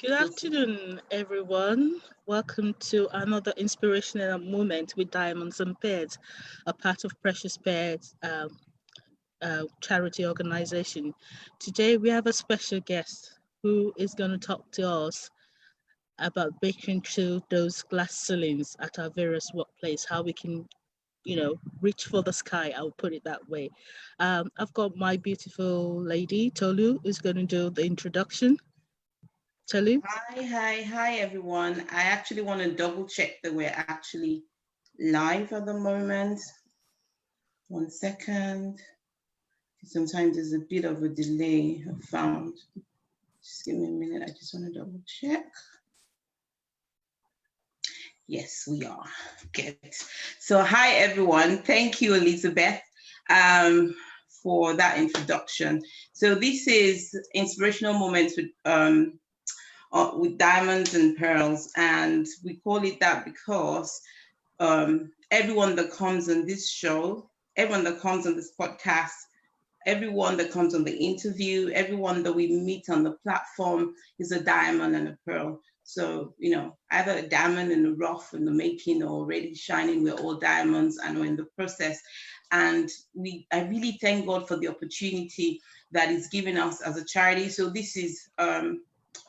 Good afternoon, everyone. Welcome to another inspirational moment with Diamonds and Pearls, a part of Precious Pearls charity organization. Today, we have a special guest who is going to talk to us about breaking through those glass ceilings at our various workplace, how we can, reach for the sky. I'll put it that way. I've got my beautiful lady, Tolu, who's going to do the introduction. Tolu? Hi, everyone. I actually want to double check that we're actually live at the moment. 1 second. Sometimes there's a bit of a delay, I found. Just give me a minute. I just want to double check. Yes, we are. Good. So hi, everyone. Thank you, Elizabeth, for that introduction. So this is Inspirational Moments with Diamonds and Pearls, and we call it that because everyone that comes on this show, everyone that comes on this podcast, everyone that comes on the interview, everyone that we meet on the platform is a diamond and a pearl. So, either a diamond in the rough, in the making, or already shining, we're all diamonds and we're in the process. And I really thank God for the opportunity that He's given us as a charity. So this is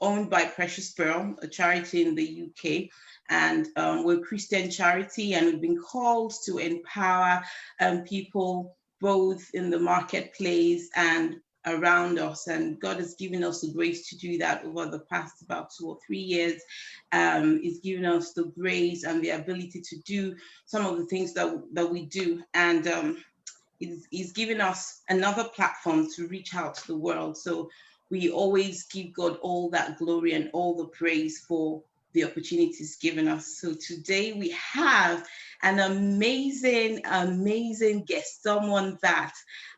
owned by Precious Pearl, a charity in the UK. And we're a Christian charity, and we've been called to empower people both in the marketplace and around us. And God has given us the grace to do that over the past about 2 or 3 years. He's given us the grace and the ability to do some of the things that we do. And he's given us another platform to reach out to the world. So we always give God all that glory and all the praise for the opportunities given us. So today we have an amazing guest, someone that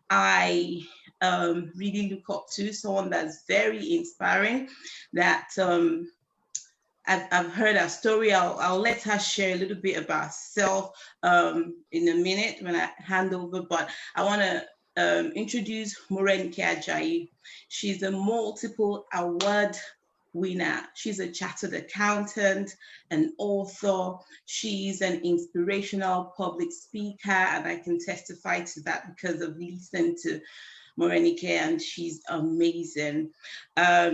I really look up to, someone that's very inspiring, that I've heard her story. I'll let her share a little bit about herself in a minute when I hand over, but I want to introduce Morenkie Ajayi. She's a multiple award winner. She's a chartered accountant, an author. She's an inspirational public speaker, and I can testify to that because of listening to Morenike, and she's amazing.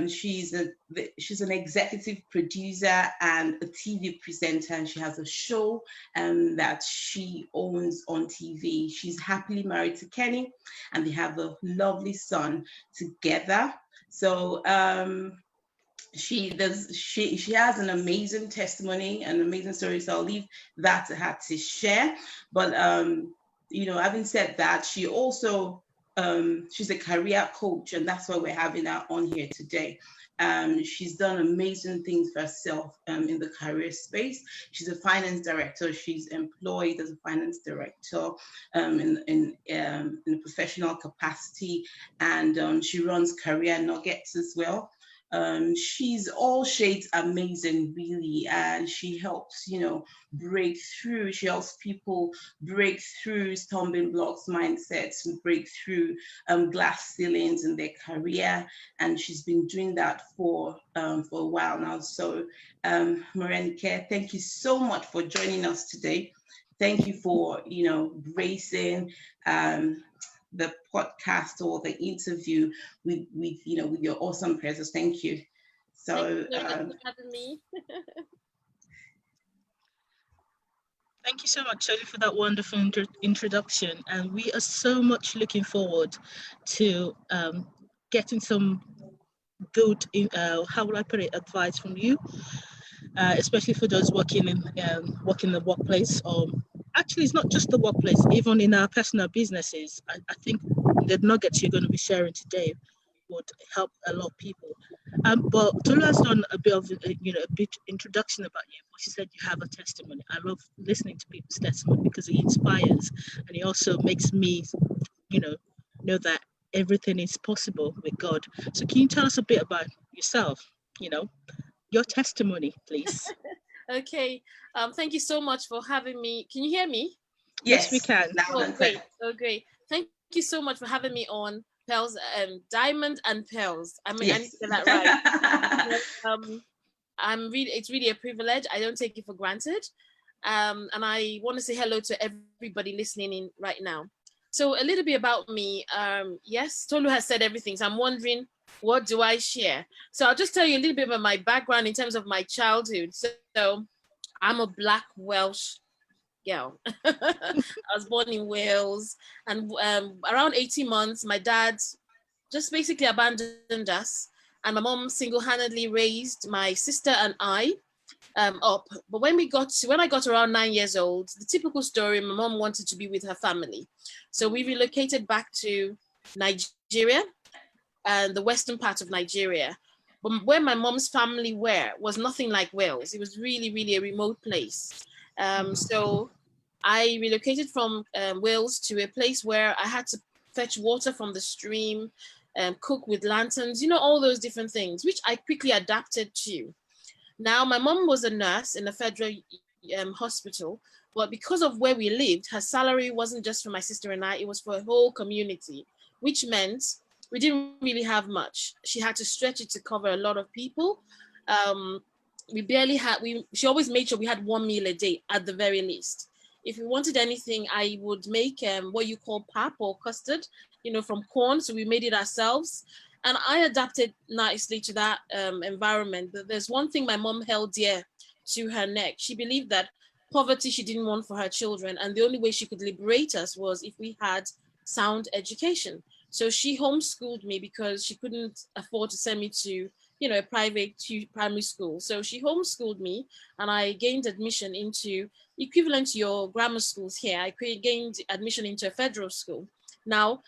She's an executive producer and a TV presenter, and she has a show that she owns on TV. She's happily married to Kenny, and they have a lovely son together. So she has an amazing testimony, an amazing story. So I'll leave that to her to share. But having said that, she also she's a career coach, and that's why we're having her on here today. She's done amazing things for herself in the career space. She's a finance director. She's employed as a finance director in a professional capacity, and she runs Career Nuggets as well. She's all shades amazing, really, and she helps, break through. She helps people break through stumbling blocks, mindsets, and break through glass ceilings in their career. And she's been doing that for a while now. So, Morenike, thank you so much for joining us today. Thank you for, gracing the podcast or the interview with your awesome presence. Thank you. So thank you so much for having me. Thank you so much, Shirley, for that wonderful introduction. And we are so much looking forward to getting some good, how will I put it, advice from you, especially for those working in the workplace. Actually, it's not just the workplace, even in our personal businesses. I think the nuggets you're going to be sharing today would help a lot of people. But Tolu has done a bit of a bit introduction about you. But she said you have a testimony. I love listening to people's testimony because it inspires, and it also makes me, know that everything is possible with God. So can you tell us a bit about yourself? Your testimony, please. Okay. Thank you so much for having me. Can you hear me? Yes, we can. Great. Great. Thank you so much for having me on Pearls, Diamond and Pearls. I mean, yes. I need to get that right. it's really a privilege. I don't take it for granted. And I want to say hello to everybody listening in right now. So a little bit about me. Yes, Tolu has said everything. So I'm wondering, what do I share? So I'll just tell you a little bit about my background in terms of my childhood. So I'm a Black Welsh girl. I was born in Wales, and around 18 months, my dad just basically abandoned us, and my mom single-handedly raised my sister and I up. But when I got around 9 years old, the typical story, my mom wanted to be with her family. So we relocated back to Nigeria and the western part of Nigeria. But where my mom's family was nothing like Wales. It was really, really a remote place. So I relocated from Wales to a place where I had to fetch water from the stream, cook with lanterns, all those different things, which I quickly adapted to. Now, my mom was a nurse in a federal hospital, but because of where we lived, her salary wasn't just for my sister and I, it was for a whole community, which meant we didn't really have much. She had to stretch it to cover a lot of people. We barely had, she always made sure we had one meal a day at the very least. If we wanted anything, I would make what you call pap or custard, from corn. So we made it ourselves. And I adapted nicely to that environment. But there's one thing my mom held dear to her neck. She believed that poverty she didn't want for her children. And the only way she could liberate us was if we had sound education. So she homeschooled me because she couldn't afford to send me to, a private primary school. So she homeschooled me, and I gained admission into equivalent to your grammar schools here. I gained admission into a federal school. Now,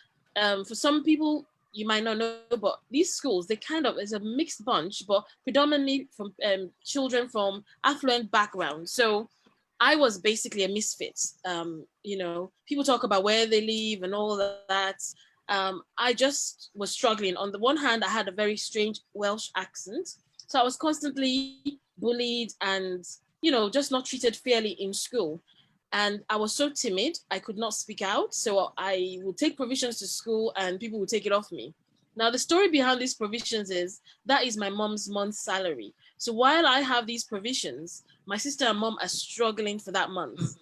for some people, you might not know, but these schools, they kind of is a mixed bunch, but predominantly from children from affluent backgrounds. So I was basically a misfit. People talk about where they live and all that. I just was struggling. On the one hand, I had a very strange Welsh accent. So I was constantly bullied and, just not treated fairly in school. And I was so timid, I could not speak out. So I would take provisions to school and people would take it off me. Now, the story behind these provisions is that is my mom's month's salary. So while I have these provisions, my sister and mom are struggling for that month.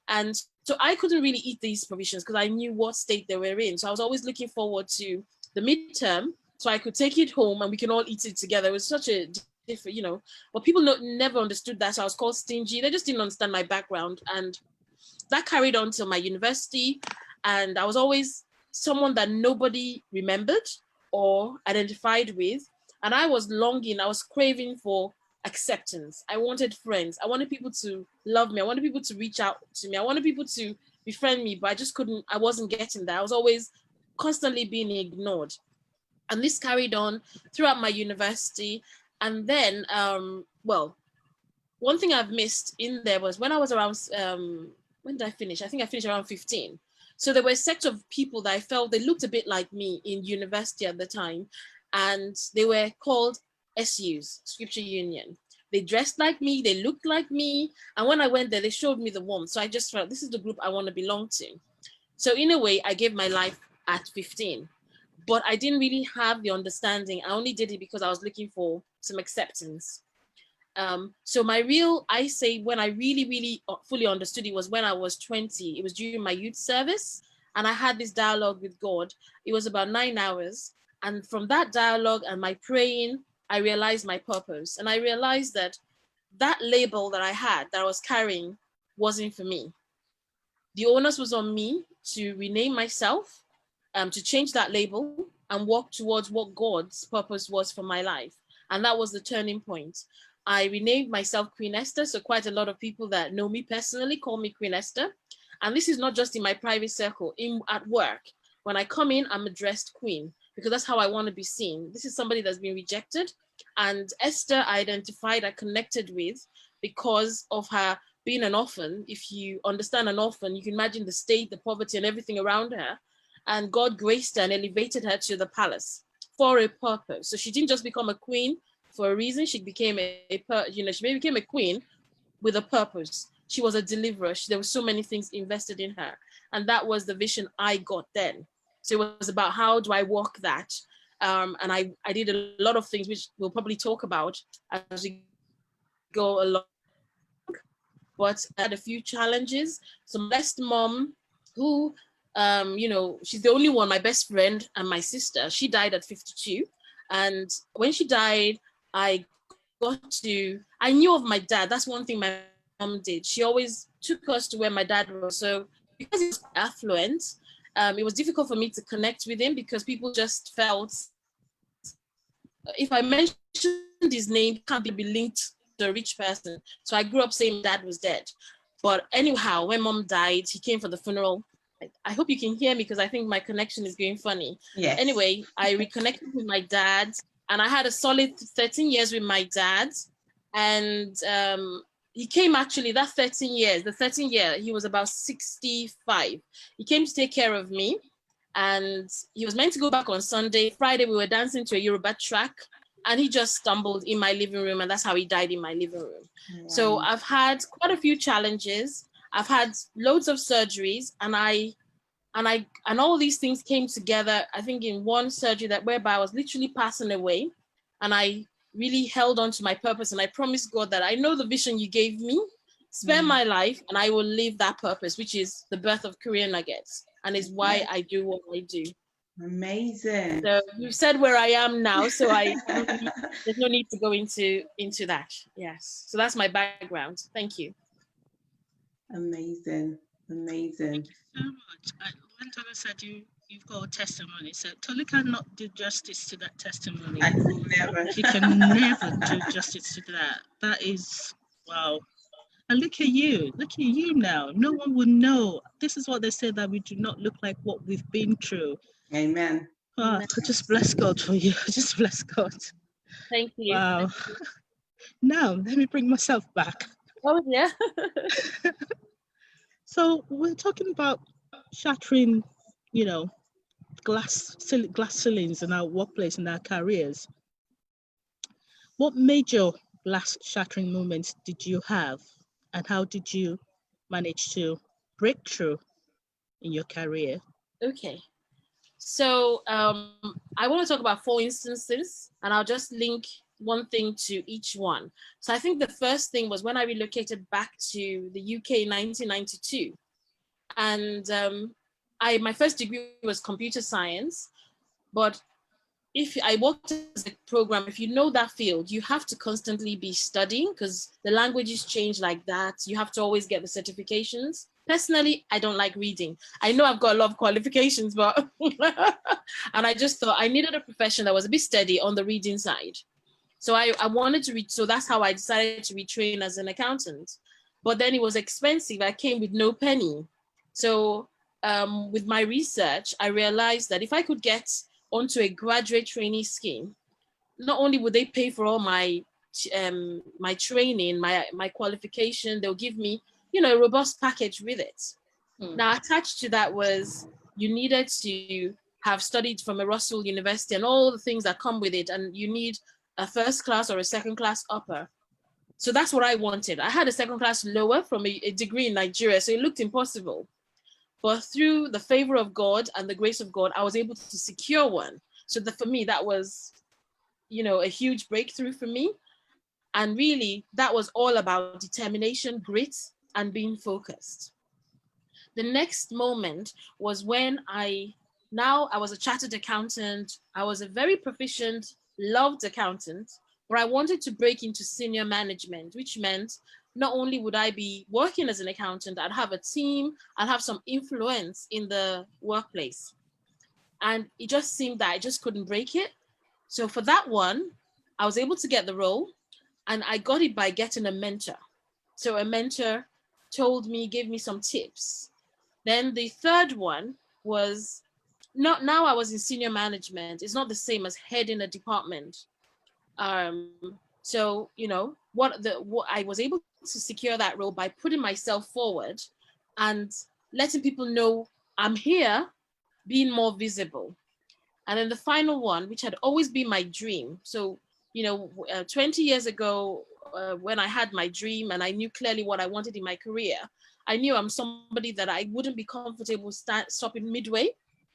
And so I couldn't really eat these provisions because I knew what state they were in. So I was always looking forward to the midterm so I could take it home and we can all eat it together. It was such a different, but people never understood that. So I was called stingy. They just didn't understand my background. And that carried on till my university. And I was always someone that nobody remembered or identified with. And I was craving for acceptance. I wanted friends. I wanted people to love me. I wanted people to reach out to me. I wanted people to befriend me, but I wasn't getting that. I was always constantly being ignored. And this carried on throughout my university. And then, one thing I've missed in there was when I was around, when did I finish? I think I finished around 15. So there were a set of people that I felt they looked a bit like me in university at the time. And they were called SUs, Scripture Union. They dressed like me, they looked like me. And when I went there, they showed me the warmth. So I just felt this is the group I want to belong to. So in a way, I gave my life at 15. But I didn't really have the understanding. I only did it because I was looking for some acceptance. So when I really, really fully understood it was when I was 20. It was during my youth service. And I had this dialogue with God. It was about 9 hours. And from that dialogue and my praying, I realized my purpose. And I realized that label that I was carrying wasn't for me. The onus was on me to rename myself, to change that label and walk towards what God's purpose was for my life. And that was the turning point. I renamed myself Queen Esther. So quite a lot of people that know me personally call me Queen Esther. And this is not just in my private circle, at work. When I come in, I'm addressed Queen because that's how I want to be seen. This is somebody that's been rejected. And Esther, I identified, I connected with because of her being an orphan. If you understand an orphan, you can imagine the state, the poverty, and everything around her. And God graced her and elevated her to the palace for a purpose. So she didn't just become a queen for a reason. She became she became a queen with a purpose. She was a deliverer. There were so many things invested in her. And that was the vision I got then. So it was about how do I walk that? And I did a lot of things, which we'll probably talk about as we go along, but I had a few challenges. So my best mom, who, she's the only one, my best friend and my sister, she died at 52. And when she died, I I knew of my dad. That's one thing my mom did. She always took us to where my dad was. So because he was affluent, it was difficult for me to connect with him because people just felt if I mentioned his name, it can't be linked to a rich person. So I grew up saying dad was dead. But anyhow, when mom died, he came for the funeral. I hope you can hear me because I think my connection is going funny. Yes. Anyway, I reconnected with my dad and I had a solid 13 years with my dad. And he came actually that 13 years, the 13th year, he was about 65. He came to take care of me. And he was meant to go back on Sunday. Friday, we were dancing to a Yoruba track and he just stumbled in my living room and that's how he died in my living room. Wow. So I've had quite a few challenges. I've had loads of surgeries and all these things came together, I think in one surgery whereby I was literally passing away and I really held on to my purpose and I promised God that I know the vision you gave me, spare my life and I will live that purpose, which is the birth of Korean nuggets. And is why I do what I do. Amazing. So you said where I am now, so there's no need to go into that. Yes. So that's my background. Thank you. Amazing. Amazing. Thank you so much. When Tolu said you've got a testimony, so Tolu cannot do justice to that testimony. I will never. She can never do justice to that. That is wow. And look at you now. No one will know. This is what they say, that we do not look like what we've been through. Amen. I just bless God for you. Just bless God. Thank you. Wow. Now, let me bring myself back. Oh, yeah. So we're talking about shattering, glass ceilings in our workplace and our careers. What major glass shattering moments did you have? And how did you manage to break through in your career? Okay. So I want to talk about 4 instances and I'll just link one thing to each one. So I think the first thing was when I relocated back to the UK in 1992. And my first degree was computer science, but if I worked as a program, if you know that field, you have to constantly be studying because the languages change like that. You have to always get the certifications. Personally, I don't like reading. I know I've got a lot of qualifications, but and I just thought I needed a profession that was a bit steady on the reading side. So I wanted to read. So that's how I decided to retrain as an accountant. But then it was expensive. I came with no penny. So with my research, I realized that if I could get onto a graduate trainee scheme, not only would they pay for all my my training, my qualification, they'll give me, a robust package with it. Now, attached to that was you needed to have studied from a Russell University and all the things that come with it, and you need a first class or a second class upper. So that's what I wanted. I had a second class lower from a degree in Nigeria, so it looked impossible. But through the favor of God and the grace of God, I was able to secure one. So for me, that was, a huge breakthrough for me. And really, that was all about determination, grit, and being focused. The next moment was when I was a chartered accountant. I was a very proficient, loved accountant, but I wanted to break into senior management, which meant not only would I be working as an accountant, I'd have a team, I'd have some influence in the workplace. And it just seemed that I just couldn't break it. So for that one, I was able to get the role and I got it by getting a mentor. So a mentor gave me some tips. Then the third one was, now I was in senior management. It's not the same as heading a department. So, what I was able to secure that role by putting myself forward and letting people know I'm here, being more visible. And then the final one, which had always been my dream. So, 20 years ago, when I had my dream and I knew clearly what I wanted in my career, I knew I'm somebody that I wouldn't be comfortable stopping midway.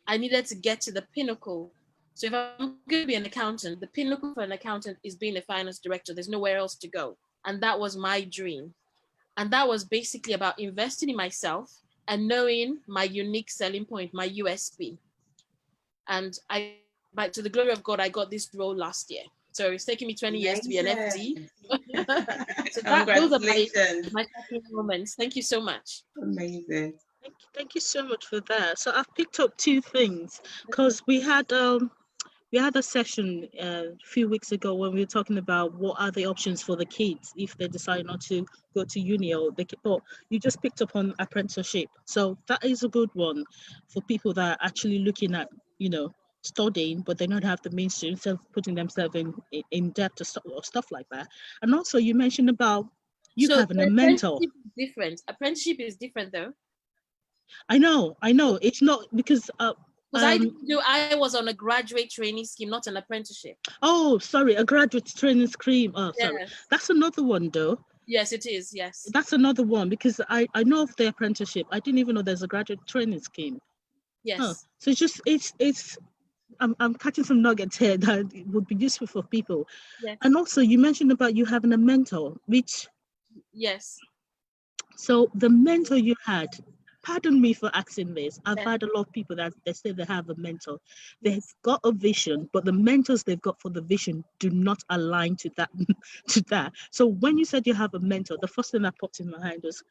I needed to get to the pinnacle. So if I'm going to be an accountant, the pinnacle for an accountant is being a finance director. There's nowhere else to go. And that was my dream. And that was basically about investing in myself and knowing my unique selling point, my USP. And to the glory of God, I got this role last year. So it's taken me 20 years to be an FD. So those are my happy moments. Thank you so much. Amazing. Thank you so much for that. So I've picked up two things, because we had a session a few weeks ago when we were talking about what are the options for the kids if they decide not to go to uni, or you just picked up on apprenticeship. So that is a good one for people that are actually looking at, studying, but they don't have the means to, instead of putting themselves in debt or stuff like that. And also you mentioned about you having a mentor. Apprenticeship is different though. I know. It's not because I was on a graduate training scheme, not an apprenticeship. Oh, sorry, a graduate training scheme. Oh, sorry. Yes. That's another one though. Yes, it is. Yes. That's another one, because I know of the apprenticeship. I didn't even know there's a graduate training scheme. Yes. Oh, so it's I'm catching some nuggets here that would be useful for people. Yes. And also you mentioned about you having a mentor, which. Yes. So the mentor you had, pardon me for asking this. I've had a lot of people that they say they have a mentor. They've got a vision, but the mentors they've got for the vision do not align to that. So when you said you have a mentor, the first thing that popped in my mind was,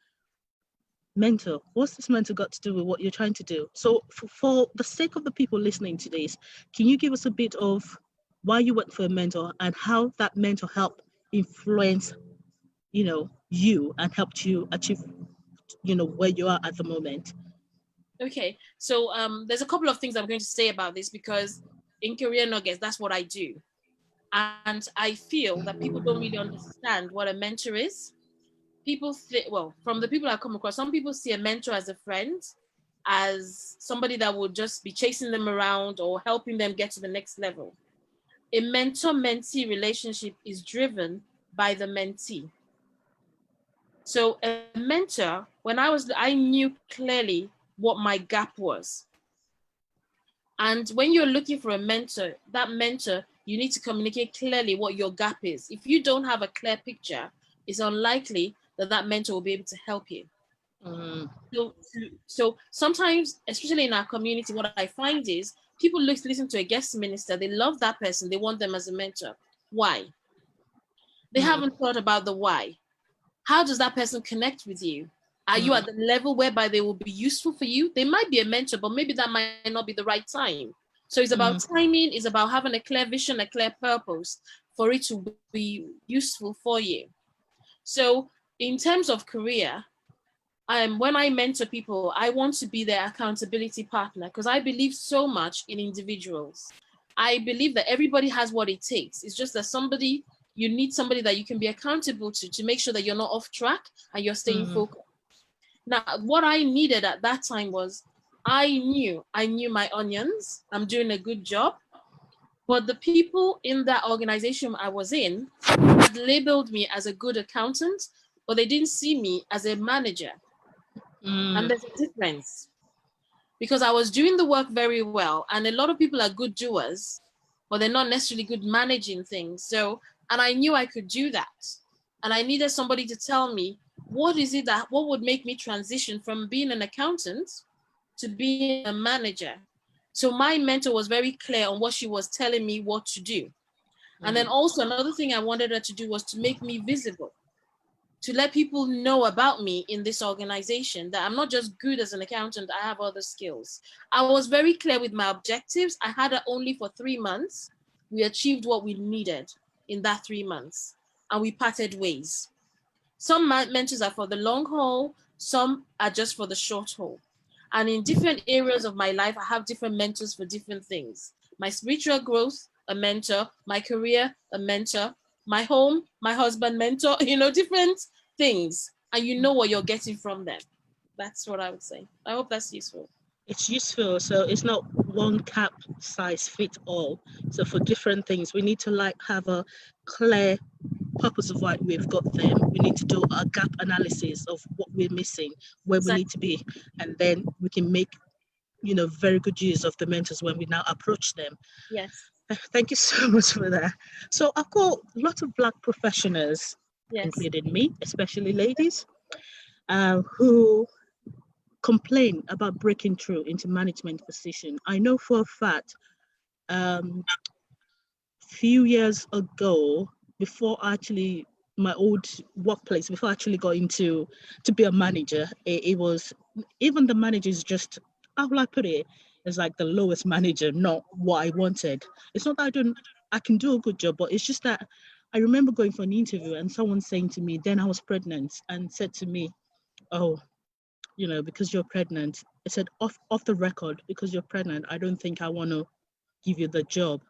mentor, what's this mentor got to do with what you're trying to do? So for the sake of the people listening to this, can you give us a bit of why you went for a mentor and how that mentor helped influence, you and helped you achieve, where you are at the moment? Okay, so there's a couple of things I'm going to say about this, because in Career Nuggets, that's what I do. And I feel that people don't really understand what a mentor is. People from the people I've come across, some people see a mentor as a friend, as somebody that would just be chasing them around or helping them get to the next level. A mentor-mentee relationship is driven by the mentee. So a mentor, I knew clearly what my gap was. And when you're looking for a mentor, you need to communicate clearly what your gap is. If you don't have a clear picture, it's unlikely that mentor will be able to help you. So sometimes, especially in our community, what I find is people listen to a guest minister, they love that person, they want them as a mentor. Why? They haven't thought about the why. How does that person connect with you? Are you at the level whereby they will be useful for you? They might be a mentor, but maybe that might not be the right time. So it's about timing, it's about having a clear vision, a clear purpose for it to be useful for you. So in terms of career, when I mentor people, I want to be their accountability partner, because I believe so much in individuals. I believe that everybody has what it takes. It's just that you need somebody that you can be accountable to make sure that you're not off track and you're staying focused. Now, what I needed at that time was, I knew my onions. I'm doing a good job. But the people in that organization I was in had labeled me as a good accountant, but they didn't see me as a manager. And there's a difference, because I was doing the work very well. And a lot of people are good doers, but they're not necessarily good managing things. And I knew I could do that. And I needed somebody to tell me, what would make me transition from being an accountant to being a manager? So my mentor was very clear on what she was telling me what to do. And then also another thing I wanted her to do was to make me visible, to let people know about me in this organization, that I'm not just good as an accountant, I have other skills. I was very clear with my objectives. I had it only for 3 months. We achieved what we needed in that 3 months, and we parted ways. Some mentors are for the long haul, some are just for the short haul. And in different areas of my life, I have different mentors for different things. My spiritual growth, a mentor. My career, a mentor. My home, my husband, mentor, different things. And you know what you're getting from them. That's what I would say. I hope that's useful. It's useful. So it's not one cap size fit all. So for different things, we need to have a clear purpose of why we've got them. We need to do a gap analysis of what we're missing, where we need to be, and then we can make very good use of the mentors when we now approach them. Yes. Thank you so much for that. So I've got lots of Black professionals Yes. including me, especially ladies, who complain about breaking through into management position. I know for a fact, few years ago, before actually my old workplace, before I actually got into to be a manager, it was even the manager is just, how will I put it? It's like the lowest manager, not what I wanted. It's not that I can do a good job, but it's just that I remember going for an interview and someone saying to me, then I was pregnant, and said to me, oh, because you're pregnant. I said, off the record, because you're pregnant, I don't think I want to give you the job.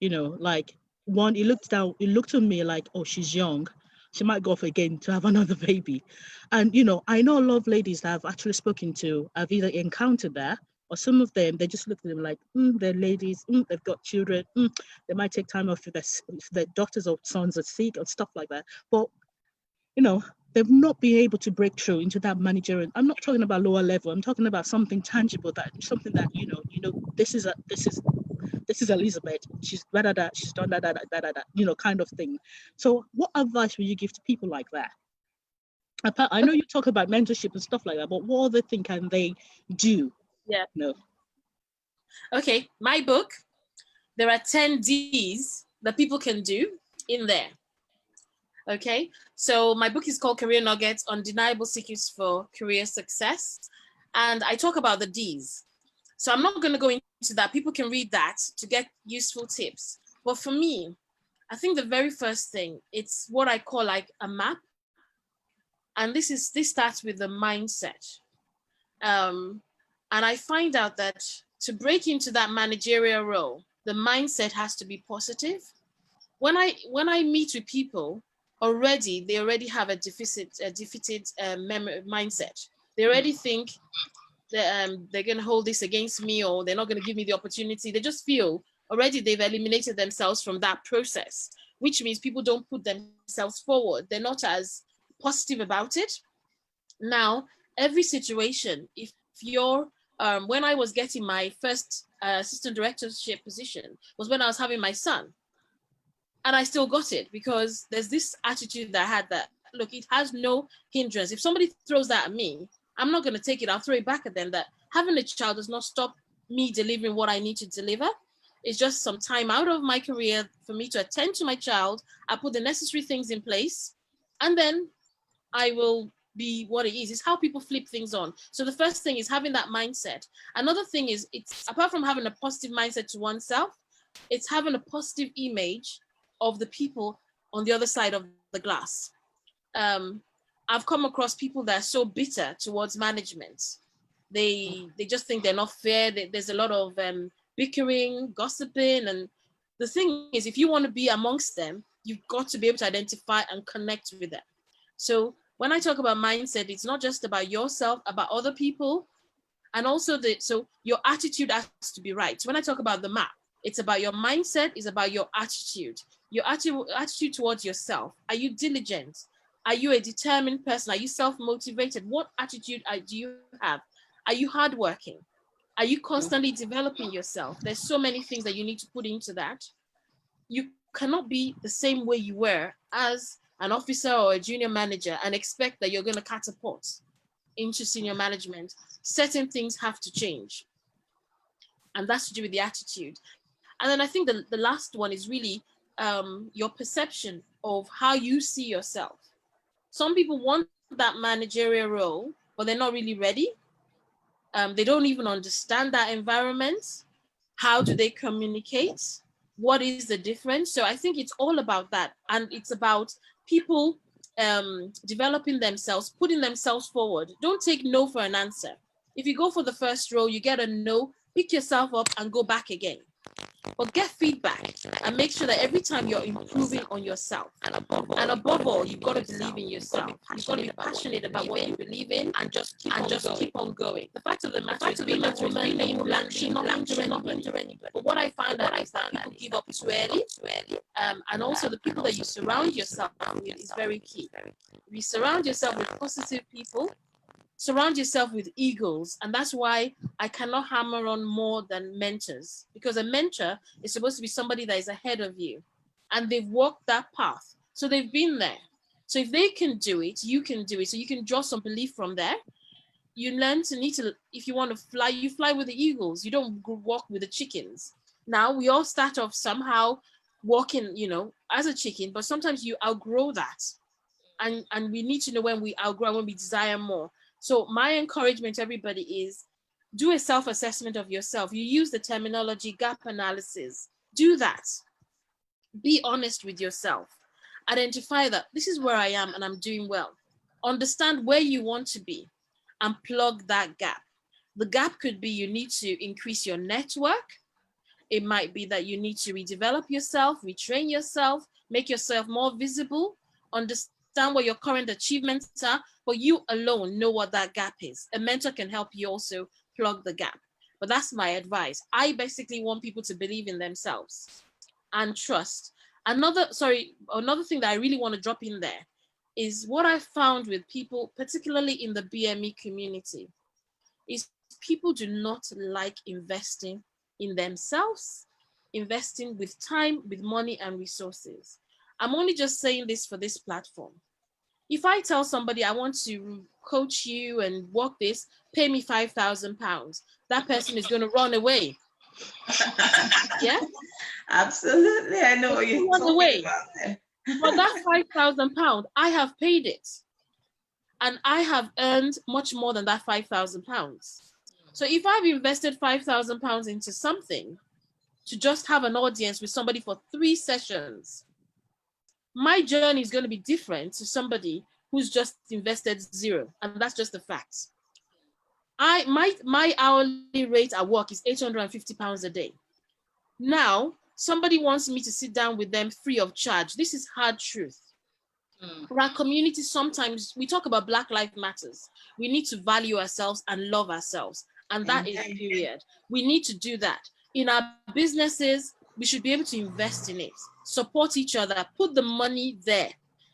Like, one, he looked at me like, oh, she's young, she might go off again to have another baby. And I know a lot of ladies that I've actually spoken to, I've either encountered that, or some of them, they just look at them like, they're ladies, they've got children, they might take time off if their daughters or sons are sick or stuff like that. But they've not been able to break through into that managerial. I'm not talking about lower level, I'm talking about something tangible, something that this is Elizabeth. She's that. She's done that. Kind of thing. So, what advice would you give to people like that? I know you talk about mentorship and stuff like that, but what other thing can they do? Yeah. No. Okay, my book. There are 10 Ds that people can do in there. Okay, so my book is called Career Nuggets: Undeniable Secrets for Career Success, and I talk about the Ds. So I'm not going to go into that. People can read that to get useful tips. But for me, I think the very first thing, it's what I call like a map. And this starts with the mindset. And I find out that to break into that managerial role, the mindset has to be positive. When I meet with people, they already have a defeated mindset. They already think they're going to hold this against me, or they're not going to give me the opportunity. They just feel already they've eliminated themselves from that process, which means people don't put themselves forward. They're not as positive about it. Now, every situation, if you're, when I was getting my first assistant directorship position was when I was having my son. And I still got it because there's this attitude that I had that, look, it has no hindrance. If somebody throws that at me, I'm not going to take it. I'll throw it back at them. That having a child does not stop me delivering what I need to deliver. It's just some time out of my career for me to attend to my child. I put the necessary things in place, and then I will be what it is. It's how people flip things on. So the first thing is having that mindset. Another thing is, it's apart from having a positive mindset to oneself, it's having a positive image of the people on the other side of the glass. I've come across people that are so bitter towards management. They just think they're not fair. There's a lot of bickering, gossiping. And the thing is, if you want to be amongst them, you've got to be able to identify and connect with them. So when I talk about mindset, it's not just about yourself, about other people. And also so your attitude has to be right. So when I talk about the map, it's about your mindset, it's about your attitude. Your attitude towards yourself. Are you diligent? Are you a determined person? Are you self-motivated? What attitude do you have? Are you hardworking? Are you constantly developing yourself? There's so many things that you need to put into that. You cannot be the same way you were as an officer or a junior manager and expect that you're going to catapult into senior management. Certain things have to change. And that's to do with the attitude. And then I think the last one is really your perception of how you see yourself. Some people want that managerial role, but they're not really ready. They don't even understand that environment. How do they communicate? What is the difference? So I think it's all about that. And it's about people developing themselves, putting themselves forward. Don't take no for an answer. If you go for the first role, you get a no, pick yourself up and go back again. But get feedback and make sure that every time you're improving on yourself. And above all, you've got to believe in yourself. You've got to be passionate about what you believe in and just keep on going. The fact of the matter is, being a woman, being black, she not injure anybody. But what I found out is that people give up too early. And also the people that you surround yourself with is very key. If you surround yourself with positive people, surround yourself with eagles. And that's why I cannot hammer on more than mentors, because a mentor is supposed to be somebody that is ahead of you and they've walked that path. So they've been there. So if they can do it, you can do it. So you can draw some belief from there. You learn to need to, if you want to fly, you fly with the eagles. You don't walk with the chickens. Now we all start off somehow walking, you know, as a chicken, but sometimes you outgrow that. And we need to know when we outgrow, when we desire more. So my encouragement to everybody is do a self-assessment of yourself. You use the terminology gap analysis. Do that. Be honest with yourself. Identify that this is where I am and I'm doing well. Understand where you want to be and plug that gap. The gap could be you need to increase your network. It might be that you need to redevelop yourself, retrain yourself, make yourself more visible, understand what your current achievements are, but you alone know what that gap is. A mentor can help you also plug the gap. But that's my advice. I basically want people to believe in themselves and trust. Another thing that I really want to drop in there is what I found with people, particularly in the BME community, is people do not like investing in themselves, investing with time, with money and resources. I'm only just saying this for this platform. If I tell somebody I want to coach you and work this, pay me £5,000, that person is going to run away. Yeah? Absolutely. I know what you're talking about there. For that £5,000, I have paid it. And I have earned much more than that £5,000. So if I've invested £5,000 into something to just have an audience with somebody for 3 sessions, my journey is going to be different to somebody who's just invested 0. And that's just the fact. My hourly rate at work is £850 a day. Now, somebody wants me to sit down with them free of charge. This is hard truth. For our community, sometimes we talk about Black Lives Matters. We need to value ourselves and love ourselves. And that is period. We need to do that. In our businesses, we should be able to invest in it, support each other, put the money there.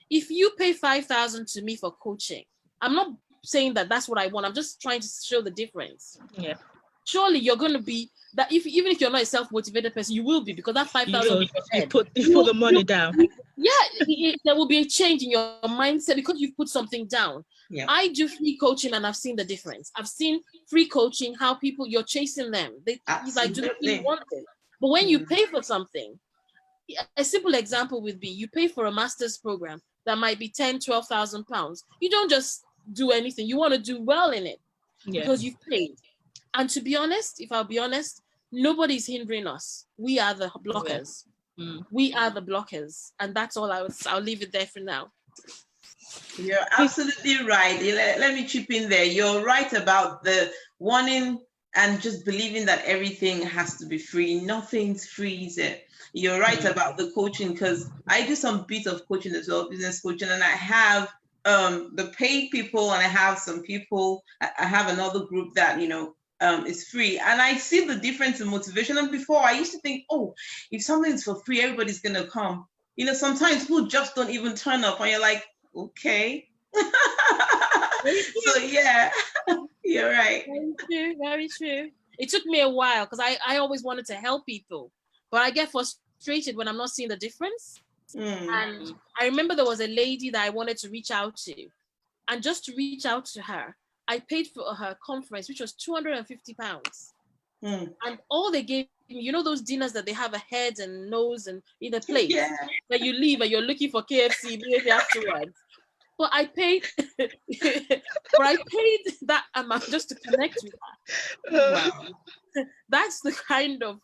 If you pay $5,000 to me for coaching, I'm not saying that that's what I want. I'm just trying to show the difference. Yeah. Surely you're going to be that even if you're not a self-motivated person, you will be, because that 5,000 you put the money down. Yeah, there will be a change in your mindset because you've put something down. Yeah. I do free coaching and I've seen the difference. I've seen free coaching, how people, you're chasing them. He's like, do they really want it? But when you pay for something, a simple example would be you pay for a master's program that might be £10,000-12,000. You don't just do anything. You want to do well in it because you've paid. And to be honest, if I'll be honest, nobody's hindering us. We are the blockers. We are the blockers. And that's all I'll leave it there for now. You're absolutely right. Let me chip in there. You're right about the wanting and just believing that everything has to be free. Nothing's free, is it? You're right about the coaching, because I do some bit of coaching as well, business coaching, and I have the paid people, and I have some people, I have another group that, is free, and I see the difference in motivation. And before, I used to think, oh, if something's for free, everybody's gonna come. Sometimes people just don't even turn up, and you're like, okay. So yeah, you're right. Very true, very true. It took me a while because I always wanted to help people, but I get frustrated when I'm not seeing the difference. And I remember there was a lady that I wanted to reach out to, and just to reach out to her, I paid for her conference, which was £250. And all they gave me, those dinners that they have a head and nose and in a plate that you leave and you're looking for KFC maybe afterwards. But I paid, that amount just to connect with her. Wow. That's the kind of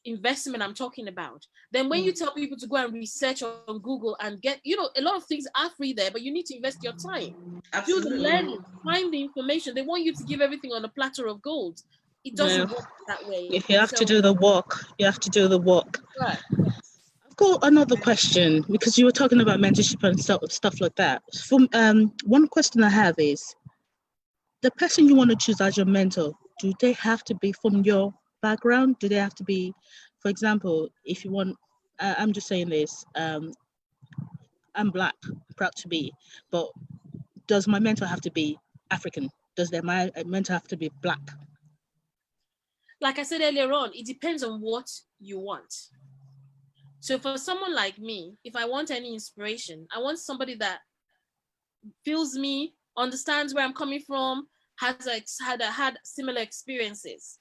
investment I'm talking about. Then when you tell people to go and research on Google and get, a lot of things are free there, but you need to invest your time. Absolutely. Do the learning, find the information. They want you to give everything on a platter of gold. It doesn't work that way. If you have to do the work, you have to do the work. Right. I've got another question, because you were talking about mentorship and stuff like that. One question I have is, the person you want to choose as your mentor, do they have to be from your background? Do they have to be, for example, if you want, I'm just saying this, I'm Black, proud to be, but does my mentor have to be African? Does my mentor have to be Black? Like I said earlier on, it depends on what you want. So for someone like me, if I want any inspiration, I want somebody that feels me, understands where I'm coming from, had similar experiences.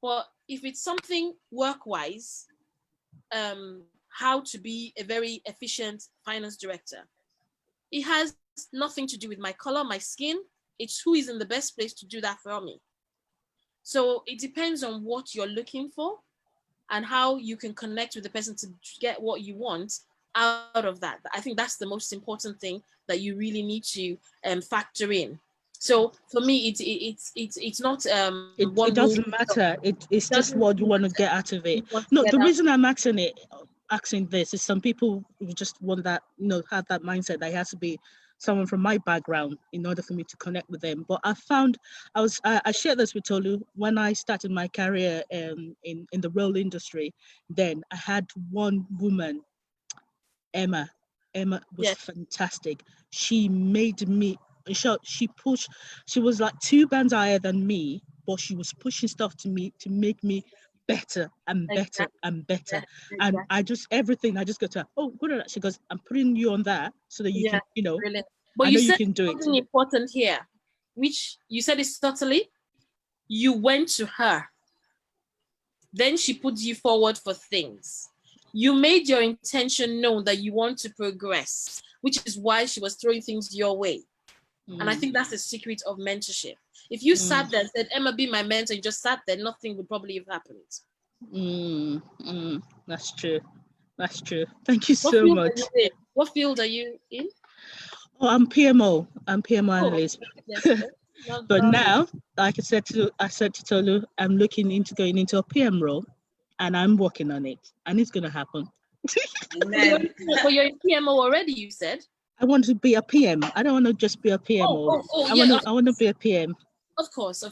But if it's something work-wise, how to be a very efficient finance director, it has nothing to do with my color, my skin. It's who is in the best place to do that for me. So it depends on what you're looking for and how you can connect with the person to get what you want out of that. I think that's the most important thing that you really need to factor in. So for me, it's not it doesn't matter. It's just what you want to get out of it. No, the reason I'm asking this is some people just want that, have that mindset that it has to be someone from my background in order for me to connect with them. But I found I shared this with Tolu when I started my career in the rail industry. Then I had one woman, Emma. Emma was fantastic. She made me. She pushed. She was like 2 bands higher than me, but she was pushing stuff to me to make me better and better and better. And I just everything. I just go to her. Oh, good at that. She goes, I'm putting you on that so that you can, Brilliant. But I you know said you can do something it. important here, which you said is subtly. You went to her. Then she put you forward for things. You made your intention known that you want to progress, which is why she was throwing things your way. And I think that's the secret of mentorship. If you sat there and said, Emma, be my mentor, and just sat there, nothing would probably have happened. That's true. That's true. Thank you so much. What field are you in? Oh, I'm PMO. I'm PMO analyst. But now, like I said to Tolu, I'm looking into going into a PM role, and I'm working on it, and it's going to happen. But you're in PMO already, you said? I want to be a PM. I don't want to just be a PMO. I want to be a PM. Of course,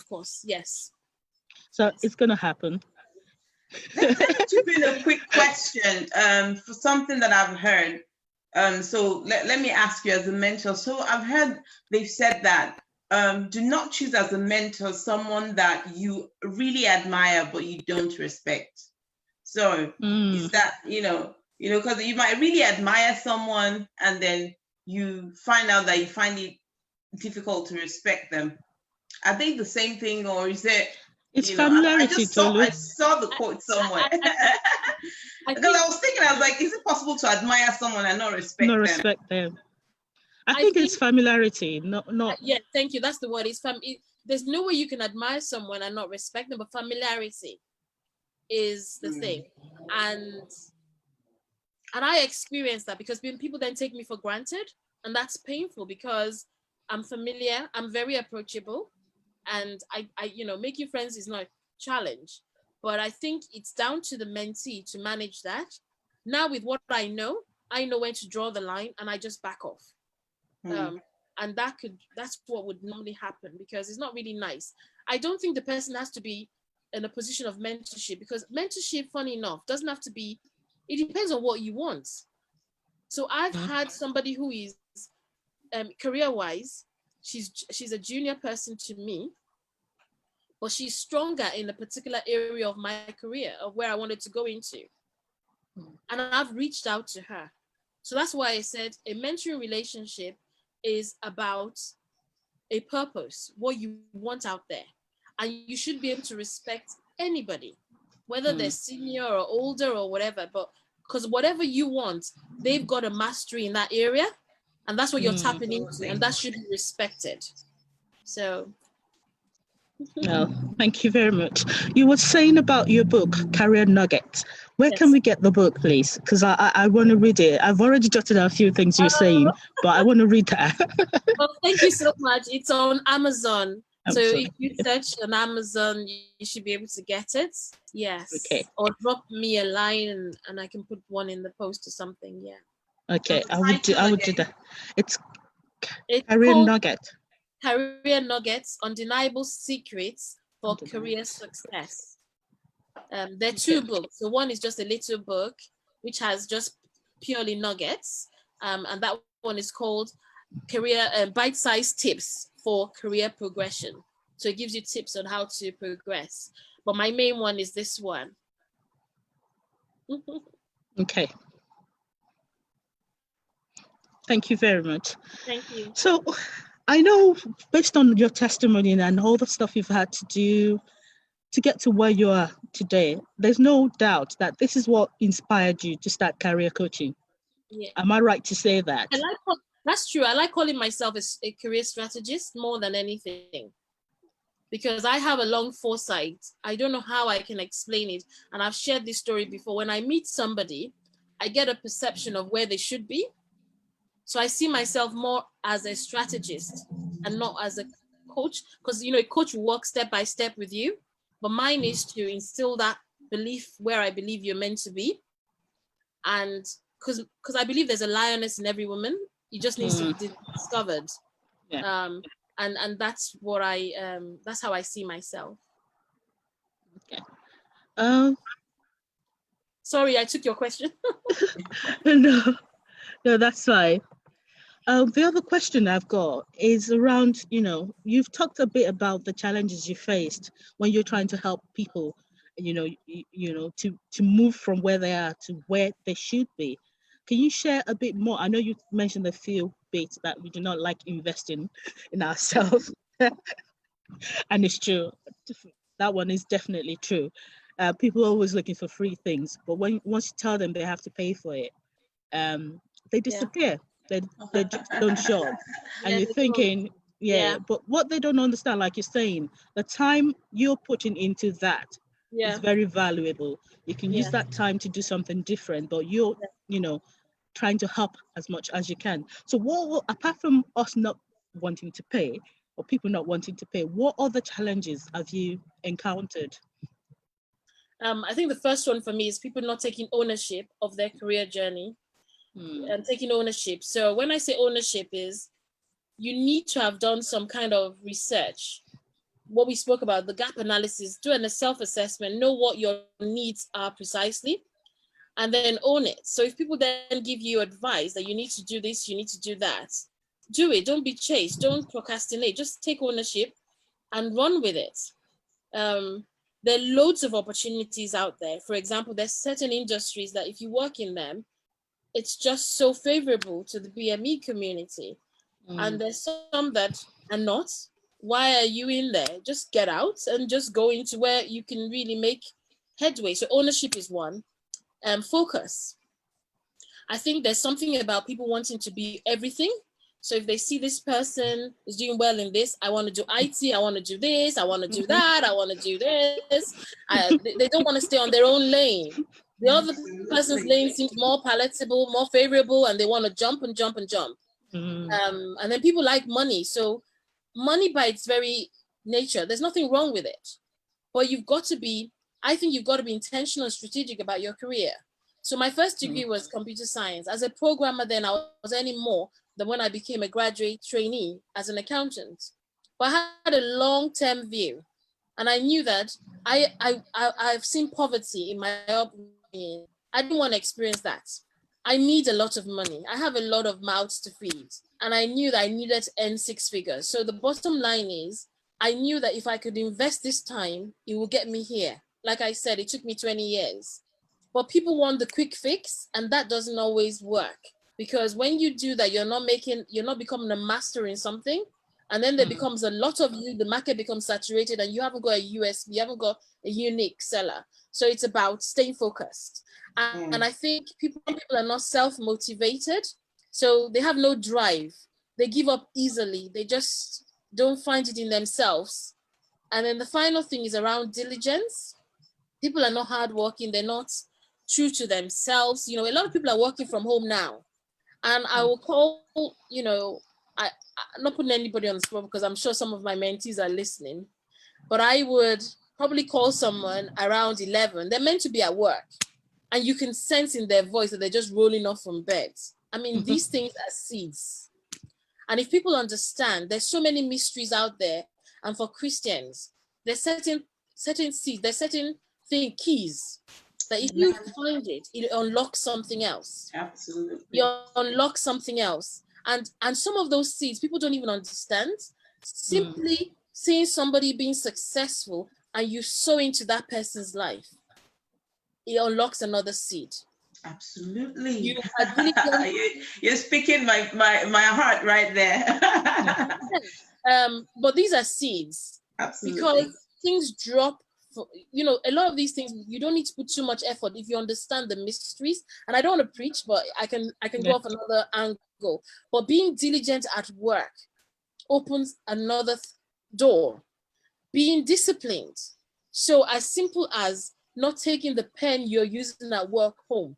yes. So it's going to happen. Let me chip in a quick question for something that I've heard. So let me ask you as a mentor. So I've heard they've said that do not choose as a mentor someone that you really admire but you don't respect. So is that, because you might really admire someone and then you find out that you find it difficult to respect them. I think the same thing, or is it? It's familiarity. I saw the quote somewhere. Because I was thinking, I was like, is it possible to admire someone and not respect them? I think it's familiarity, not. Yeah, thank you. That's the word. There's no way you can admire someone and not respect them, but familiarity is the thing. And I experienced that because people then take me for granted, and that's painful because I'm familiar, I'm very approachable, and I making friends is not a challenge, but I think it's down to the mentee to manage that. Now with what I know when to draw the line, and I just back off. And that's what would normally happen because it's not really nice. I don't think the person has to be in a position of mentorship, because mentorship, funny enough, doesn't have to be, it depends on what you want. So I've had somebody who is career-wise, she's a junior person to me, but she's stronger in a particular area of my career, of where I wanted to go into. And I've reached out to her. So that's why I said a mentoring relationship is about a purpose, what you want out there. And you should be able to respect anybody, whether they're senior or older or whatever, but because whatever you want, they've got a mastery in that area, and that's what you're tapping into, and that should be respected. So. No, thank you very much. You were saying about your book, Career Nuggets. Where can we get the book, please? Because I want to read it. I've already jotted out a few things you're saying, but I want to read that. Well, thank you so much. It's on Amazon. So if you search on Amazon, you should be able to get it. Yes. Okay. Or drop me a line and I can put one in the post or something. Yeah. Okay. I would do that. It's Career Nuggets. Career Nuggets, Undeniable Secrets for Career Success. There are 2 books. So one is just a little book, which has just purely nuggets. And that one is called Career Bite-Sized Tips for Career Progression. So it gives you tips on how to progress. But my main one is this one. Okay. Thank you very much. Thank you. So I know, based on your testimony and all the stuff you've had to do to get to where you are today, there's no doubt that this is what inspired you to start career coaching. Yeah. Am I right to say that? That's true. I like calling myself a career strategist more than anything, because I have a long foresight. I don't know how I can explain it. And I've shared this story before. When I meet somebody, I get a perception of where they should be. So I see myself more as a strategist and not as a coach, because, you know, a coach will walk step by step with you. But mine is to instill that belief where I believe you're meant to be. And because I believe there's a lioness in every woman. It just needs to be discovered. Yeah. And that's what that's how I see myself. Okay. Sorry, I took your question. No, that's fine. The other question I've got is around, you know, you've talked a bit about the challenges you faced when you're trying to help people, to move from where they are to where they should be. Can you share a bit more? I know you mentioned a few bits that we do not like investing in ourselves, and it's true. That one is definitely true. People are always looking for free things, but once you tell them they have to pay for it, they disappear. They just don't show up. And you're thinking, but what they don't understand, like you're saying, the time you're putting into that is very valuable. You can use that time to do something different, but you're, trying to help as much as you can. So apart from us not wanting to pay, or people not wanting to pay, what other challenges have you encountered? I think the first one for me is people not taking ownership of their career journey. And taking ownership. So when I say ownership is, you need to have done some kind of research. What we spoke about, the gap analysis, do a self-assessment, know what your needs are precisely, and then own it. So if people then give you advice that you need to do this, you need to do that, do it. Don't be chased. Don't procrastinate. Just take ownership and run with it. There are loads of opportunities out there. For example, there's certain industries that if you work in them, it's just so favorable to the BME community. And there's some that are not. Why are you in there? Just get out and just go into where you can really make headway. So ownership is one. Focus. I think there's something about people wanting to be everything. So if they see this person is doing well in this, I want to do IT, I want to do this, I want to do that, I want to do this. They don't want to stay on their own lane. The other person's lane seems more palatable, more favorable, and they want to jump and jump and jump. And then people like money. So money by its very nature, there's nothing wrong with it. But I think you've got to be intentional and strategic about your career. So my first degree was computer science. As a programmer then, I was earning more than when I became a graduate trainee as an accountant. But I had a long-term view. And I knew that I've seen poverty in my upbringing. I didn't want to experience that. I need a lot of money. I have a lot of mouths to feed. And I knew that I needed to earn 6 figures. So the bottom line is, I knew that if I could invest this time, it will get me here. Like I said, it took me 20 years. But people want the quick fix, and that doesn't always work. Because when you do that, you're not becoming a master in something. And then there becomes a lot of you, the market becomes saturated, and you haven't got a USP, you haven't got a unique seller. So it's about staying focused. And I think people are not self-motivated, so they have no drive. They give up easily. They just don't find it in themselves. And then the final thing is around diligence. People are not hardworking. They're not true to themselves. A lot of people are working from home now. And I will call, I'm not putting anybody on the spot because I'm sure some of my mentees are listening, but I would probably call someone around 11. They're meant to be at work, and you can sense in their voice that they're just rolling off from bed. I mean, these things are seeds. And if people understand, there's so many mysteries out there. And for Christians, there's certain seeds, there's certain keys that if you find it, it unlocks something else. Absolutely. You unlock something else. And some of those seeds, people don't even understand. Simply seeing somebody being successful and you sow into that person's life, it unlocks another seed. Absolutely. You are diligent. You're speaking my heart right there. But these are seeds, Absolutely. because things drop. A lot of these things you don't need to put too much effort if you understand the mysteries. And I don't want to preach, but I can go off another angle. But being diligent at work opens another door. Being disciplined. So as simple as not taking the pen you're using at work home.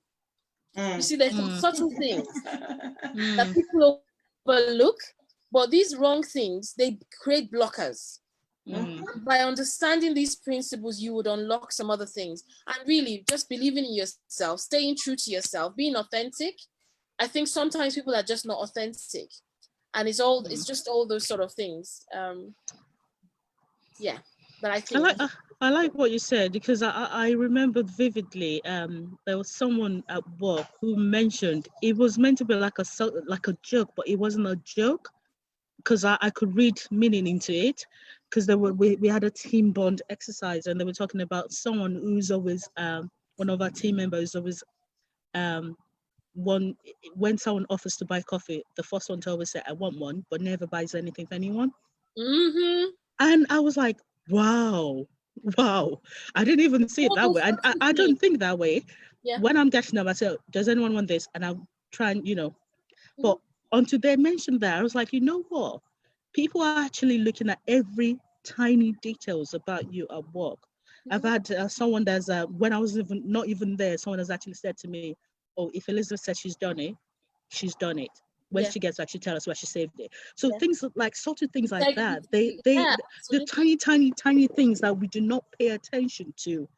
You see, there's some subtle things that people overlook, but these wrong things, they create blockers. By understanding these principles, you would unlock some other things. And really, just believing in yourself, staying true to yourself, being authentic. I think sometimes people are just not authentic. And it's just all those sort of things. Yeah. But I think I like what you said, because I remember vividly. There was someone at work who mentioned it was meant to be like a joke, but it wasn't a joke, because I could read meaning into it, because we had a team bond exercise, and they were talking about someone who's always one of our team members always one when someone offers to buy coffee, the first one to always say I want one, but never buys anything for anyone. And I was like, wow. I didn't even see it that way. And I don't think that way. Yeah. When I'm getting up, I say, does anyone want this? And I'll try and, but until they mentioned that, I was like, you know what? People are actually looking at every tiny details about you at work. I've had someone that's, when I was not even there, someone has actually said to me, oh, if Elizabeth says she's done it, she's done it. When she gets back, she tell us where she saved it. So things like sort of things like that, the tiny things that we do not pay attention to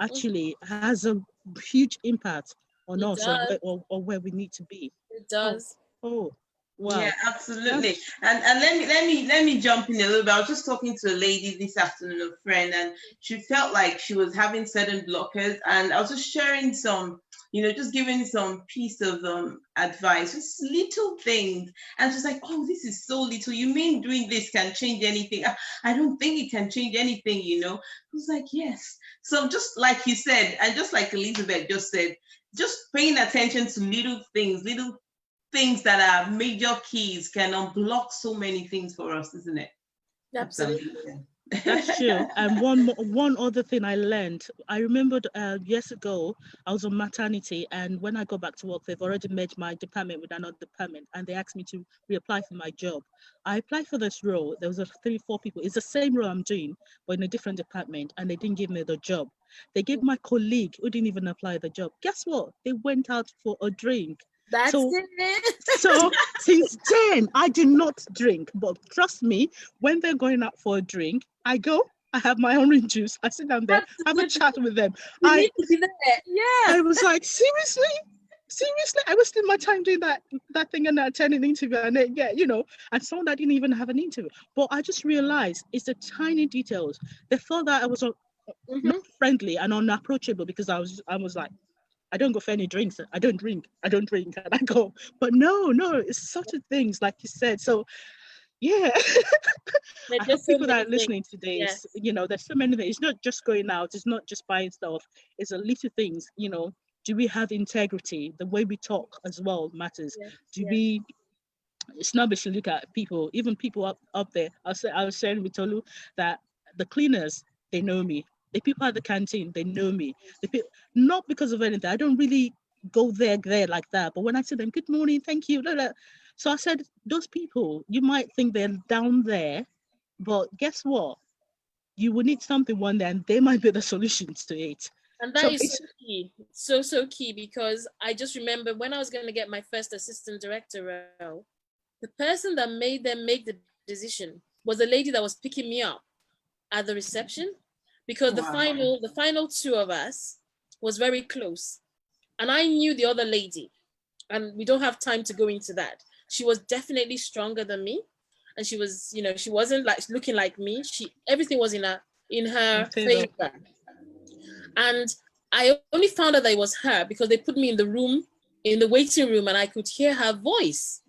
actually has a huge impact on us or where we need to be. It does. Oh, wow. Yeah, absolutely. And let me jump in a little bit. I was just talking to a lady this afternoon, a friend, and she felt like she was having certain blockers, and I was just sharing some, just giving some piece of advice, just little things. And she's like, oh, this is so little. You mean doing this can change anything? I don't think it can change anything, I was like, yes. So just like you said, and just like Elizabeth just said, just paying attention to little things that are major keys can unblock so many things for us, isn't it? Absolutely. That's true. And one other thing I learned, I remembered years ago, I was on maternity, and when I got back to work, they've already merged my department with another department, and they asked me to reapply for my job. I applied for this role. There was 3-4 people. It's the same role I'm doing, but in a different department, and they didn't give me the job. They gave my colleague who didn't even apply the job. Guess what? They went out for a drink. That's it. So since then, I do not drink. But trust me, when they're going out for a drink, I go, I have my orange juice. I sit down there, have a chat with them. You need to be there. Yeah. I was like, seriously, I wasted my time doing that thing and attending an interview, and then, and someone that didn't even have an interview. But I just realized it's the tiny details. They thought that I was not friendly and unapproachable because I was like, I don't go for any drinks. I don't drink. And I go. But no, it's sort of things like you said. So, yeah. I hope people that are listening to this, there's so many things. It's not just going out. It's not just buying stuff. It's a little things, Do we have integrity? The way we talk as well matters. Snobbishly look at people, even people up there? I was sharing with Tolu that the cleaners, they know me. The people at the canteen, they know me. The people, not because of anything. I don't really go there like that. But when I say them, good morning, thank you. Blah, blah. So I said, those people, you might think they're down there, but guess what? You will need something one day, and they might be the solutions to it. And that is so key. So key, because I just remember when I was going to get my first assistant director role, the person that made them make the decision was a lady that was picking me up at the reception. Because the final two of us was very close. And I knew the other lady, and we don't have time to go into that. She was definitely stronger than me. And she was, she wasn't like looking like me. Everything was in her favor. And I only found out that it was her because they put me in the waiting room, and I could hear her voice.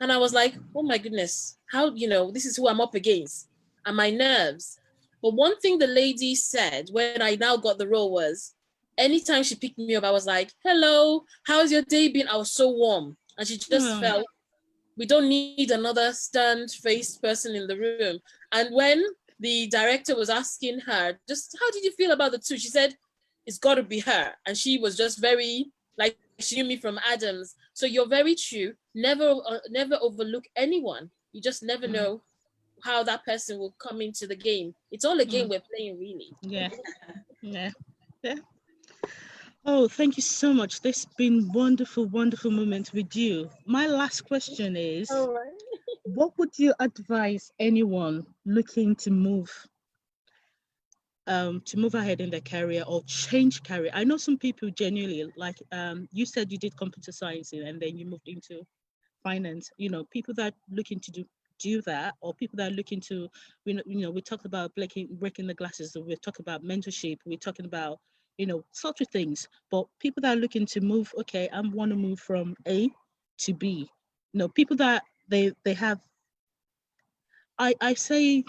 And I was like, oh my goodness, how, this is who I'm up against, and my nerves. But one thing the lady said when I now got the role was, anytime she picked me up, I was like, hello, how's your day been? I was so warm. And she just felt, we don't need another stern-faced person in the room. And when the director was asking her, just how did you feel about the two? She said, it's got to be her. And she was just very, like, she knew me from Adams. So you're very true. Never overlook anyone. You just never know how that person will come into the game. It's all a game we're playing, really. Yeah. Oh, thank you so much. This has been wonderful, wonderful moment with you. My last question is, what would you advise anyone looking to move ahead in their career or change career? I know some people genuinely, like you said you did computer science and then you moved into finance. People that are looking to do that, or people that are looking to, we talked about breaking the glasses, we talk about mentorship, we're talking about sort of things. But people that are looking to move, okay, I want to move from A to B. People that they have. I say,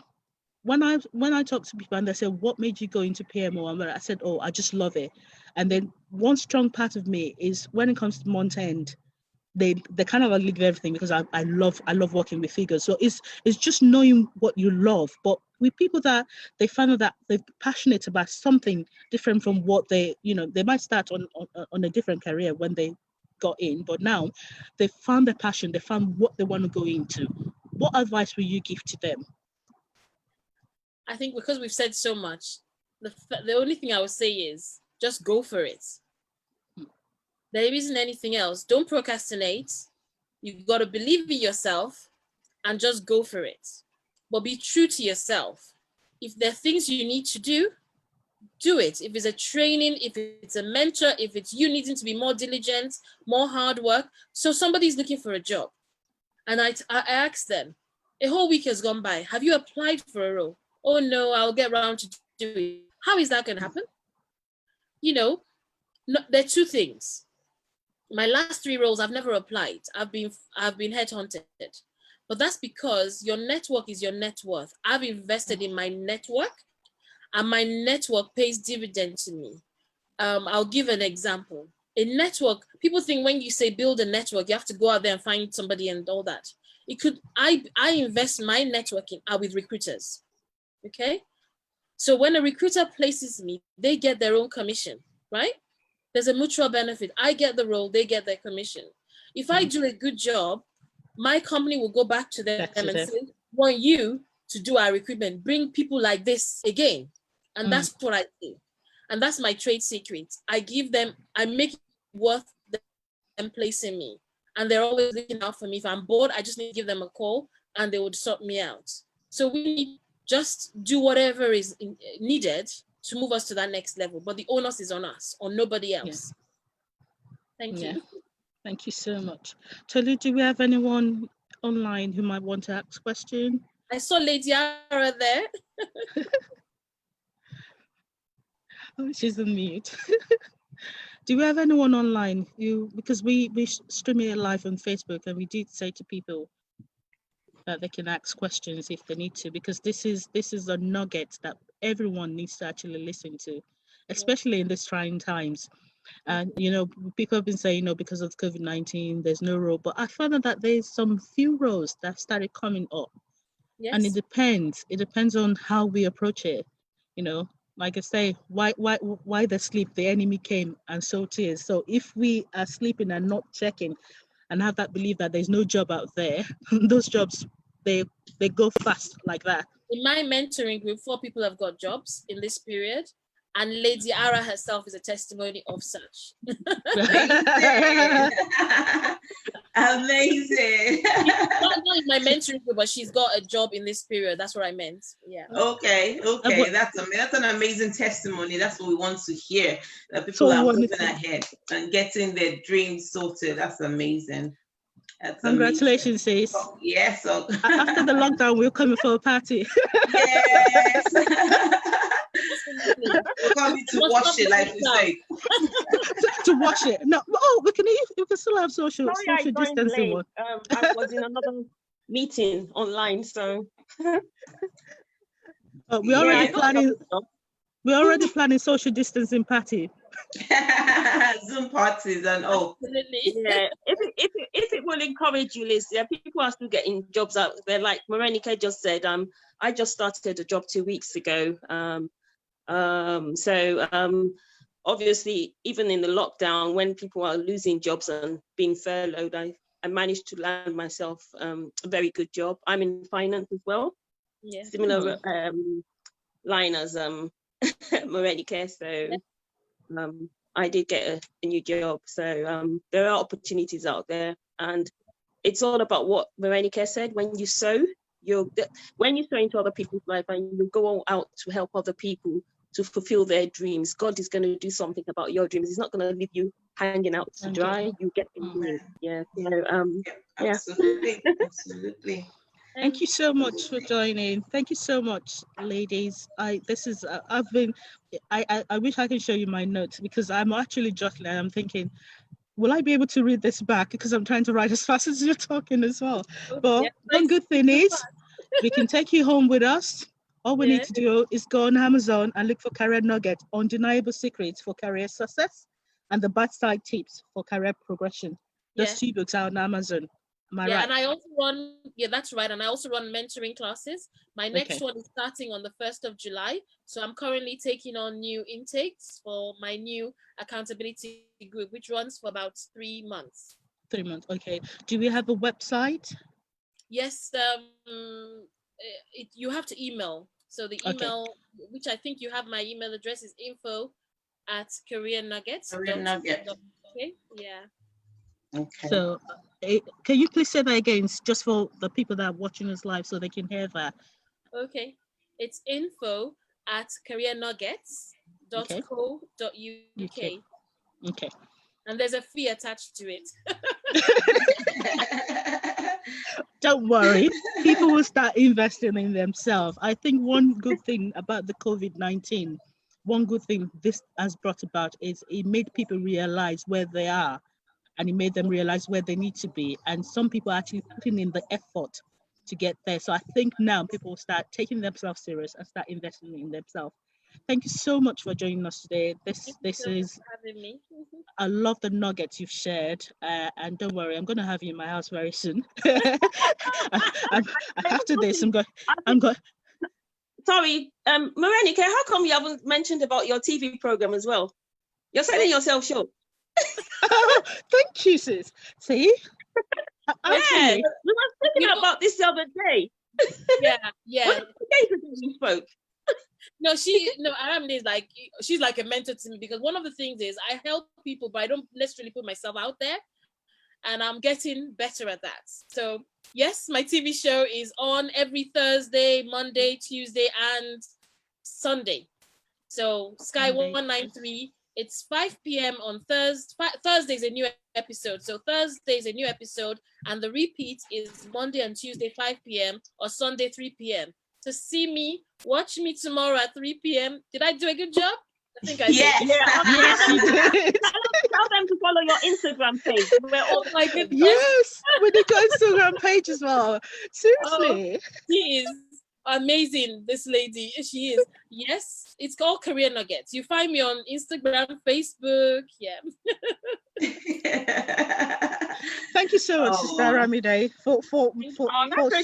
when I talk to people and they say, what made you go into PMO? And I said, oh, I just love it. And then one strong part of me is when it comes to month end, they kind of leave everything, because I love working with figures. So it's just knowing what you love. But with people that they find that they're passionate about something different from what they might start on a different career when they got in, but now they found their passion, they found what they want to go into. What advice will you give to them? I think because we've said so much, the only thing I would say is just go for it. There isn't anything else. Don't procrastinate. You've got to believe in yourself and just go for it. But be true to yourself. If there are things you need to do it. If it's a training, if it's a mentor, if it's you needing to be more diligent, more hard work. So somebody's looking for a job. And I asked them, a whole week has gone by. Have you applied for a role? Oh no, I'll get around to do it. How is that going to happen? There are two things. My last 3 roles, I've never applied. I've been headhunted. But that's because your network is your net worth. I've invested in my network, and my network pays dividend to me. I'll give an example. A network, people think when you say build a network, you have to go out there and find somebody and all that. I invest my networking with recruiters. Okay? So when a recruiter places me, they get their own commission, right? There's a mutual benefit. I get the role, they get their commission. If I do a good job, my company will go back to them and say, want you to do our recruitment, bring people like this again. And that's what I do. And that's my trade secret. I make it worth them placing me. And they're always looking out for me. If I'm bored, I just need to give them a call and they would sort me out. So we just do whatever is needed to move us to that next level. But the onus is on us, on nobody else. Thank you. Thank you so much. Tolu, do we have anyone online who might want to ask a question? I saw Lady Ara there. Oh, she's on mute. Do we have anyone online because we stream it live on Facebook, and we did say to people that they can ask questions if they need to, because this is a nugget that everyone needs to actually listen to, especially in these trying times. And people have been saying, because of COVID-19 there's no role, but I found out that there's some few roles that started coming up. Yes. And it depends on how we approach it. Like I say, why they sleep, the enemy came, and so it is. So if we are sleeping and not checking and have that belief that there's no job out there, those jobs, they go fast like that. In my mentoring group, 4 people have got jobs in this period, and Lady Ara herself is a testimony of such. Amazing. Not in my mentoring group, but she's got a job in this period. That's what I meant. Yeah. Okay. That's an amazing testimony. That's what we want to hear. That people are moving ahead and getting their dreams sorted. That's amazing. Congratulations, sis. Oh, yes. Oh. After the lockdown, we're coming for a party. Yes. We're coming to wash it, like you say. To wash it. No, we can still have social distancing one. I was in another meeting online, so we're already planning social distancing party. Zoom parties and all. Absolutely. Yeah, if it will encourage you, Liz, yeah, people are still getting jobs out there. Like Morenike just said, I just started a job 2 weeks ago. Obviously, even in the lockdown, when people are losing jobs and being furloughed, I managed to land myself a very good job. I'm in finance as well, Yeah. similar line as Morenike. So I did get a new job. So there are opportunities out there, and it's all about what Morenike said. When you sow, when you sow into other people's life and you go out to help other people to fulfill their dreams, God is going to do something about your dreams. He's not going to leave you hanging out to dry. You get to do it. Yeah. So, Yeah, absolutely, absolutely. Thank you so much for joining. Thank you so much, ladies. I wish I can show you my notes because I'm actually jotting and I'm thinking, will I be able to read this back? Because I'm trying to write as fast as you're talking as well. But one good thing is we can take you home with us. All we need to do is go on Amazon and look for Career Nugget, Undeniable Secrets for Career Success, and the Bad Side Tips for Career Progression. Those two books are on Amazon. Am I right? And I also run, that's right. And I also run mentoring classes. My next one is starting on the 1st of July. So I'm currently taking on new intakes for my new accountability group, which runs for about 3 months. 3 months, okay. Do we have a website? Yes, you have to email. So the email, which I think you have my email address, is info@careernuggets. Okay, yeah. Okay. So can you please say that again, just for the people that are watching us live so they can hear that? Okay, it's info@careernuggets.co.uk. Okay. And there's a fee attached to it. Don't worry, people will start investing in themselves. I think one good thing about the COVID-19, one good thing this has brought about is it made people realize where they are, and it made them realize where they need to be. And some people are actually putting in the effort to get there. So I think now people will start taking themselves serious and start investing in themselves. Thank you so much for joining us today. This is having me. I love the nuggets you've shared, and don't worry, I'm going to have you in my house very soon. After this, I'm going. Sorry, Morenike, how come you haven't mentioned about your TV program as well? You're selling yourself short. Thank you, sis. See? Yeah, we were thinking about this the other day. Yeah. What days ago you spoke? Aram is like, she's like a mentor to me, because one of the things is I help people, but I don't necessarily put myself out there, and I'm getting better at that. So yes, my TV show is on every Thursday, Monday, Tuesday, and Sunday. So Sky 193. It's 5 p.m. on Thursday. Thursday's a new episode. So Thursday's a new episode, and the repeat is Monday and Tuesday 5 p.m. or Sunday 3 p.m. To see me, watch me tomorrow at 3 p.m. Did I do a good job? I think I did. Yes, you did. Tell them to follow your Instagram page. Oh my goodness. Yes, we need your Instagram page as well. Seriously. She is amazing, this lady. She is. Yes, it's called Career Nuggets. You find me on Instagram, Facebook. Yeah. Thank you so much, Sister Ramide, for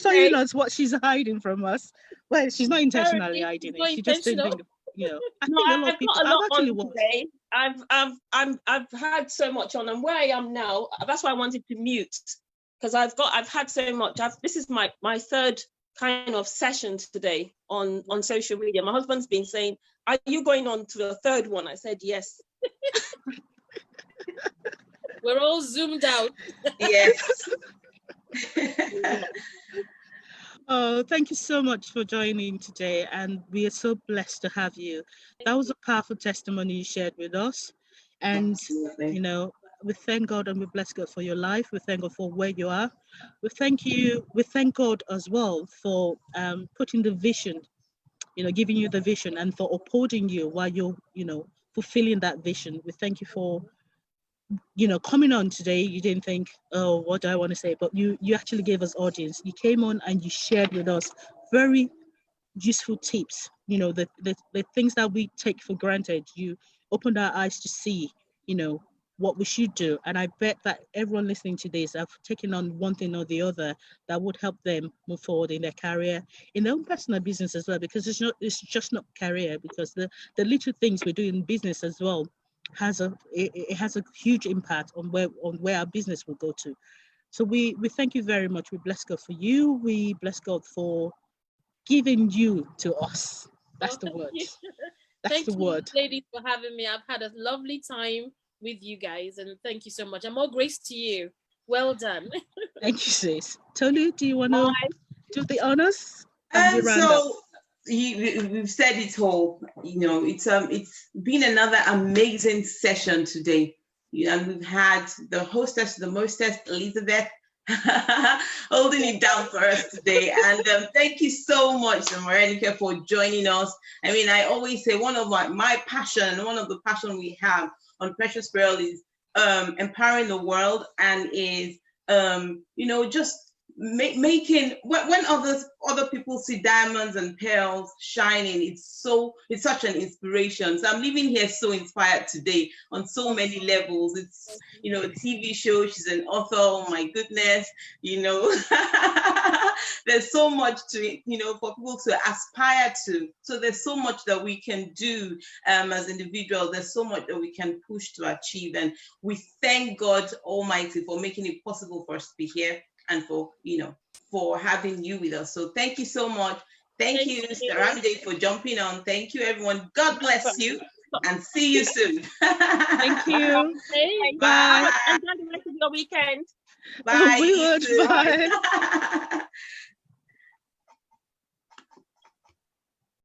showing us what she's hiding from us. Well, she's not intentionally hiding it. She just didn't think, I think a lot of people have actually watched. Today. I've had so much on, and where I am now, that's why I wanted to mute, because I've had so much. This is my third kind of session today on social media. My husband's been saying, "Are you going on to the third one?" I said yes. We're all zoomed out. Yes. Oh, thank you so much for joining today, and we are so blessed to have you. That was a powerful testimony you shared with us, and Absolutely. we thank God and we bless God for your life. We thank God for where you are. We thank God as well for putting the vision, giving you the vision, and for upholding you while you're fulfilling that vision. We thank you for coming on today. You didn't think, oh, what do I want to say? But you actually gave us audience. You came on and you shared with us very useful tips, the things that we take for granted. You opened our eyes to see, what we should do. And I bet that everyone listening to this have taken on one thing or the other that would help them move forward in their career, in their own personal business as well, because it's just not career, because the little things we do in business as well it has a huge impact on where our business will go to. So we thank you very much. We bless God for you. We bless God for giving you to us. That's the word. That's the word. Thank you, ladies, for having me. I've had a lovely time with you guys, and thank you so much. And more grace to you. Well done. Thank you, sis. Tolu, do you want to do the honors? So we've said it all. It's been another amazing session today. And we've had the hostess, the mostest, Elizabeth, holding it down for us today. And thank you so much, Morenike, for joining us. I mean, I always say one of my passion, one of the passion we have on Precious Pearl is empowering the world, and is just making, when other people see diamonds and pearls shining, it's such an inspiration. So I'm leaving here so inspired today on so many levels. It's a TV show, she's an author, oh my goodness, there's so much to it, for people to aspire to. So there's so much that we can do as individuals. There's so much that we can push to achieve, and we thank God Almighty for making it possible for us to be here, and for having you with us. So thank you so much. Thank you, Mr. Ramide, for jumping on. Thank you, everyone. God bless you, and see you soon. Thank you. Bye. Enjoy the rest of your weekend. Bye. We would. Bye.